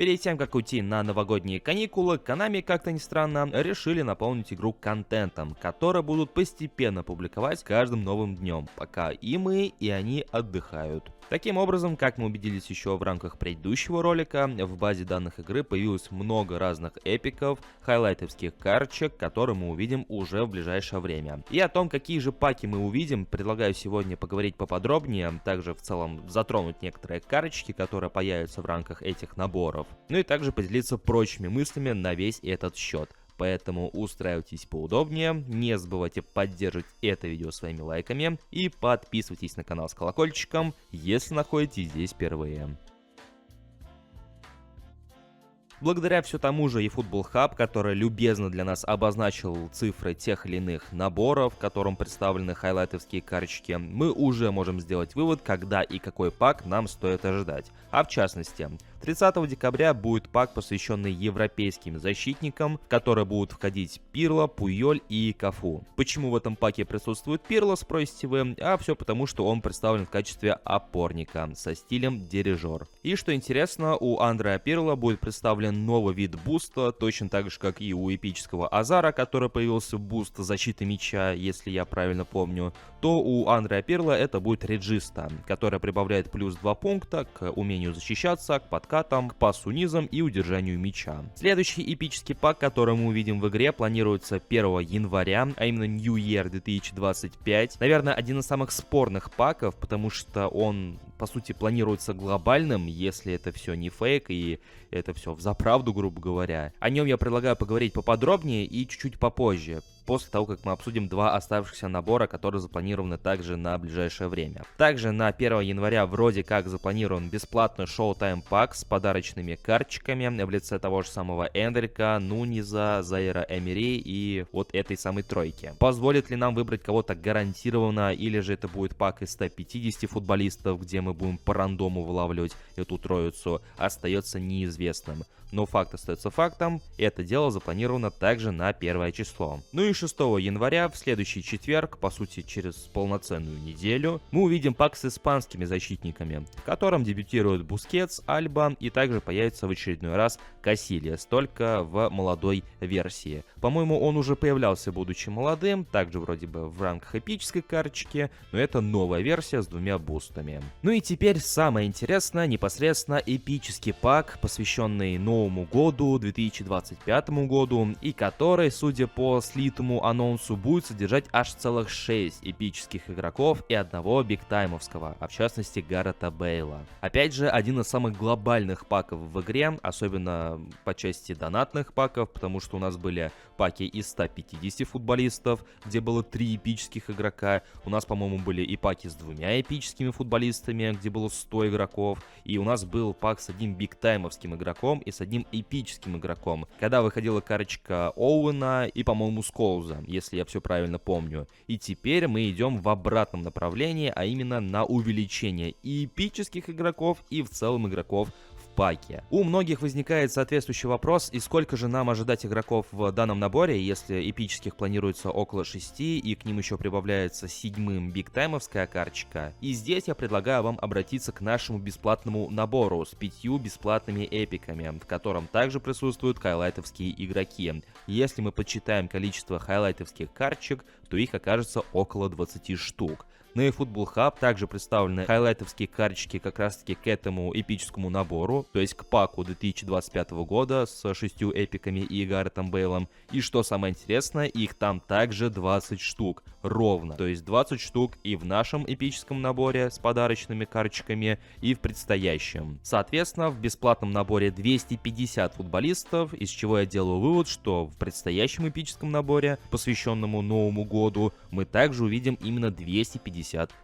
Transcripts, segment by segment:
Перед тем, как уйти на новогодние каникулы, Konami, как-то ни странно, решили наполнить игру контентом, который будут постепенно публиковать с каждым новым днем, пока и мы, и они отдыхают. Таким образом, как мы убедились еще в рамках предыдущего ролика, в базе данных игры появилось много разных эпиков, хайлайтовских карточек, которые мы увидим уже в ближайшее время. И о том, какие же паки мы увидим, предлагаю сегодня поговорить поподробнее, также в целом затронуть некоторые карточки, которые появятся в рамках этих наборов, ну и также поделиться прочими мыслями на весь этот счет. Поэтому устраивайтесь поудобнее, не забывайте поддерживать это видео своими лайками и подписывайтесь на канал с колокольчиком, если находитесь здесь впервые. Благодаря все тому же eFootball Hub, который любезно для нас обозначил цифры тех или иных наборов, в котором представлены хайлайтовские карточки, мы уже можем сделать вывод, когда и какой пак нам стоит ожидать. А в частности, 30 декабря будет пак, посвященный европейским защитникам, в который будут входить Пирло, Пуйоль и Кафу. Почему в этом паке присутствует Пирло, спросите вы? А все потому, что он представлен в качестве опорника со стилем дирижер. И что интересно, у Андреа Пирло будет представлен новый вид буста, точно так же, как и у эпического Азара, который появился буст защиты мяча, если я правильно помню, то у Андреа Пирло это будет реджиста, которая прибавляет плюс 2 пункта к умению защищаться, к подкатам, к пасу низом и удержанию мяча. Следующий эпический пак, который мы увидим в игре, планируется 1 января, а именно New Year 2025. Наверное, один из самых спорных паков, потому что он, по сути, планируется глобальным, если это все не фейк и это все взаправду, грубо говоря. О нем я предлагаю поговорить поподробнее и чуть-чуть попозже, после того, как мы обсудим два оставшихся набора, которые запланированы также на ближайшее время. Также на 1 января вроде как запланирован бесплатный Showtime пак с подарочными карточками в лице того же самого Эндрика, Нуниза, Заира Эмери и вот этой самой тройки. Позволит ли нам выбрать кого-то гарантированно, или же это будет пак из 150 футболистов, где мы будем по рандому вылавливать эту троицу, остается неизвестным. Но факт остается фактом, это дело запланировано также на 1 число. Ну и 6 января, в следующий четверг, по сути через полноценную неделю, мы увидим пак с испанскими защитниками, в котором дебютируют Бускетс, Альба и также появится в очередной раз Касильяс, только в молодой версии. По-моему, он уже появлялся, будучи молодым, также вроде бы в рамках эпической карточки, но это новая версия с 2 бустами. Ну и теперь самое интересное, непосредственно эпический пак, посвященный Новому году, 2025 году, и который, судя по слитому анонсу, будет содержать аж целых 6 эпических игроков и одного бигтаймовского, а в частности Гаррета Бейла. Опять же, один из самых глобальных паков в игре, особенно по части донатных паков, потому что у нас были паки из 150 футболистов, где было 3 эпических игрока, у нас, по-моему, были и паки с 2 эпическими футболистами, где было 100 игроков, и у нас был пак с одним бигтаймовским игроком и с одним эпическим игроком, когда выходила карточка Оуэна и, по-моему, Сколза, если я все правильно помню. И теперь мы идем в обратном направлении, а именно на увеличение и эпических игроков, и в целом игроков в паке. У многих возникает соответствующий вопрос, и сколько же нам ожидать игроков в данном наборе, если эпических планируется около 6, и к ним еще прибавляется 7-м бигтаймовская карточка. И здесь я предлагаю вам обратиться к нашему бесплатному набору с 5 бесплатными эпиками, в котором также присутствуют хайлайтовские игроки. Если мы подсчитаем количество хайлайтовских карточек, то их окажется около 20 штук. На eFootball Hub также представлены хайлайтовские карточки как раз таки к этому эпическому набору, то есть к паку 2025 года с 6 эпиками и Гарретом Бейлом. И что самое интересное, их там также 20 штук, ровно. То есть 20 штук и в нашем эпическом наборе с подарочными карточками, и в предстоящем. Соответственно, в бесплатном наборе 250 футболистов, из чего я делаю вывод, что в предстоящем эпическом наборе, посвященному Новому году, мы также увидим именно 250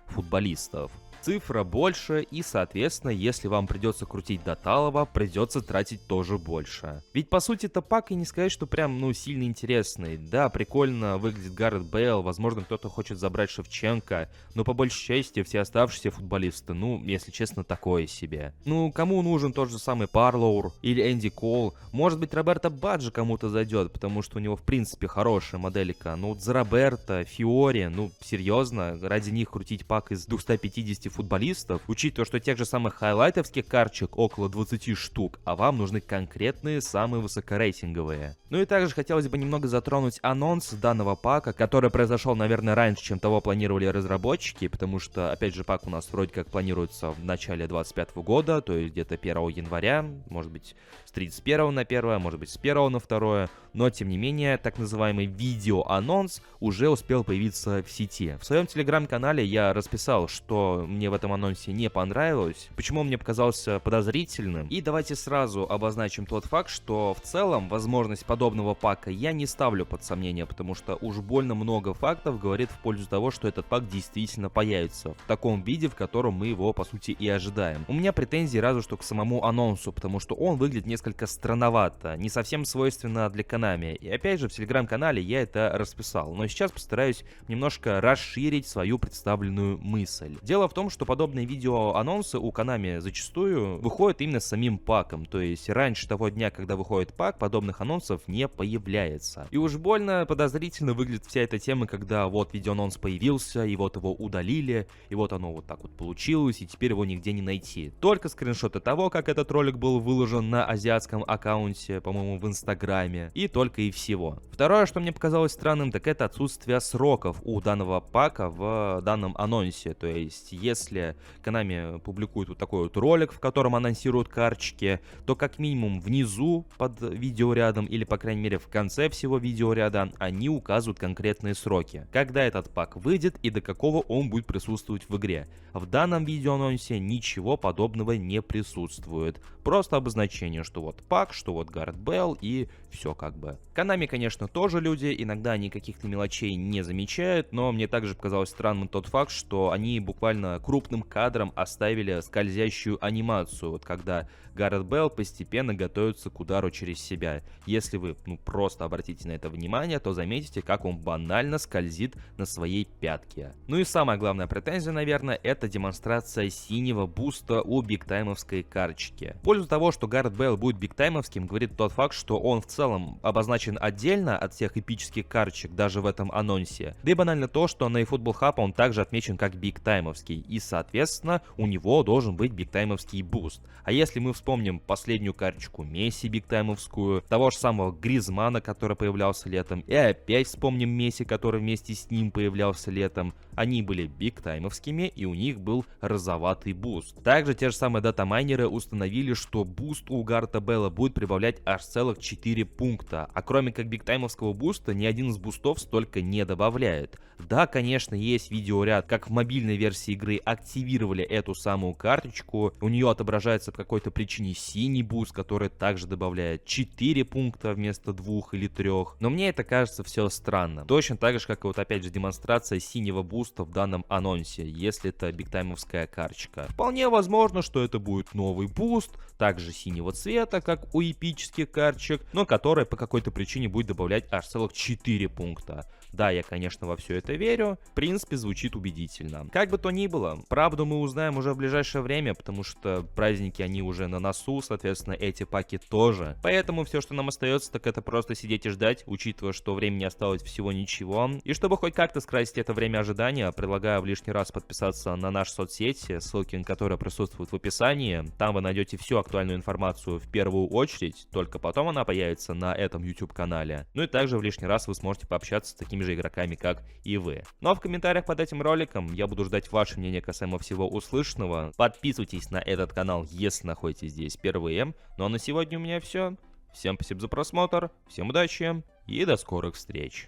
футболистов. Цифра больше, и, соответственно, если вам придется крутить до талого, придется тратить тоже больше. Ведь, по сути, это пак и не сказать, что прям, сильно интересный. Да, прикольно выглядит Гаррет Бейл, возможно, кто-то хочет забрать Шевченко, но, по большей части, все оставшиеся футболисты, если честно, такое себе. Кому нужен тот же самый Парлоур или Энди Кол? Может быть, Роберто Баджо кому-то зайдет, потому что у него, в принципе, хорошая моделика. За Роберто, Фиори, серьезно, ради них крутить пак из 250 футболистов, учитывая, что тех же самых хайлайтовских карточек около 20 штук, а вам нужны конкретные самые высокорейтинговые. Ну и также хотелось бы немного затронуть анонс данного пака, который произошел, наверное, раньше, чем того планировали разработчики, потому что, опять же, пак у нас вроде как планируется в начале 25 года, то есть где-то 1 января, может быть с 31 на 1, может быть с 1 на 2, но тем не менее, так называемый видеоанонс уже успел появиться в сети. В своем телеграм-канале я расписал, что мне в этом анонсе не понравилось, почему он мне показался подозрительным, и давайте сразу обозначим тот факт, что в целом возможность подобного пака я не ставлю под сомнение, потому что уж больно много фактов говорит в пользу того, что этот пак действительно появится в таком виде, в котором мы его по сути и ожидаем. У меня претензии разве что к самому анонсу, потому что он выглядит несколько странновато, не совсем свойственно для Konami. И опять же в телеграм-канале я это расписал, но сейчас постараюсь немножко расширить свою представленную мысль. Дело в том, что подобные видеоанонсы у Konami зачастую выходят именно с самим паком, то есть раньше того дня, когда выходит пак, подобных анонсов не появляется. И уж больно подозрительно выглядит вся эта тема, когда вот видеоанонс появился, и вот его удалили, и вот оно вот так вот получилось, и теперь его нигде не найти. Только скриншоты того, как этот ролик был выложен на азиатском аккаунте, по-моему, в Инстаграме, и только и всего. Второе, что мне показалось странным, так это отсутствие сроков у данного пака в данном анонсе. То есть, если Konami публикует вот такой вот ролик, в котором анонсируют карточки, то как минимум внизу под видеорядом, или по крайней мере в конце всего видеоряда, они указывают конкретные сроки, когда этот пак выйдет и до какого он будет присутствовать в игре. В данном видеоанонсе ничего подобного не присутствует. Просто обозначение, что вот пак, что вот Гаррет Белл, и все как бы. Konami, конечно, тоже люди, иногда они каких-то мелочей не замечают, но мне также показалось странным тот факт, что они буквально крупным кадром оставили скользящую анимацию, вот когда Гаррет Белл постепенно готовится к удару через себя. Если вы просто обратите на это внимание, то заметите, как он банально скользит на своей пятке. Ну и самая главная претензия, наверное, это демонстрация синего буста у бигтаймовской карточки. В пользу того, что Гаррет Белл будет бигтаймовским, говорит тот факт, что он в целом обозначен отдельно от всех эпических карточек, даже в этом анонсе. Да и банально то, что на eFootball Hub он также отмечен как бигтаймовский, и соответственно у него должен быть бигтаймовский буст. А если мы вспомним последнюю карточку Месси бигтаймовскую, того же самого Гризмана, который появлялся летом, и опять вспомним Месси, который вместе с ним появлялся летом, они были бигтаймовскими, и у них был розоватый буст. Также те же самые датамайнеры установили, что буст у Гаррета Белла будет прибавлять аж целых 4 пункта, а кроме как бигтаймовского буста, ни один из бустов столько не добавляет. Да, конечно, есть видеоряд, как в мобильной версии игры активировали эту самую карточку, у нее отображается по какой-то причине синий буст, который также добавляет 4 пункта вместо 2 или 3, но мне это кажется все странно. Точно так же, как и вот опять же демонстрация синего буста в данном анонсе, если это бигтаймовская карточка. Вполне возможно, что это будет новый буст, также синего цвета, как у эпических карточек, но который по какой-то причине будет добавлять аж целых 4 пункта. Да, я, конечно, во все это верю. В принципе, звучит убедительно. Как бы то ни было, правду мы узнаем уже в ближайшее время, потому что праздники, они уже на носу, соответственно, эти паки тоже. Поэтому все, что нам остается, так это просто сидеть и ждать, учитывая, что времени осталось всего ничего. И чтобы хоть как-то скрасить это время ожидания, предлагаю в лишний раз подписаться на наши соцсети, ссылки на которые присутствуют в описании. Там вы найдете всю актуальную информацию в первую очередь, только потом она появится на этом YouTube-канале. Ну и также в лишний раз вы сможете пообщаться с такими же игроками, как и вы. Ну а в комментариях под этим роликом я буду ждать ваше мнение касаемо всего услышанного. Подписывайтесь на этот канал, если находитесь здесь впервые. Ну а на сегодня у меня все. Всем спасибо за просмотр, всем удачи и до скорых встреч.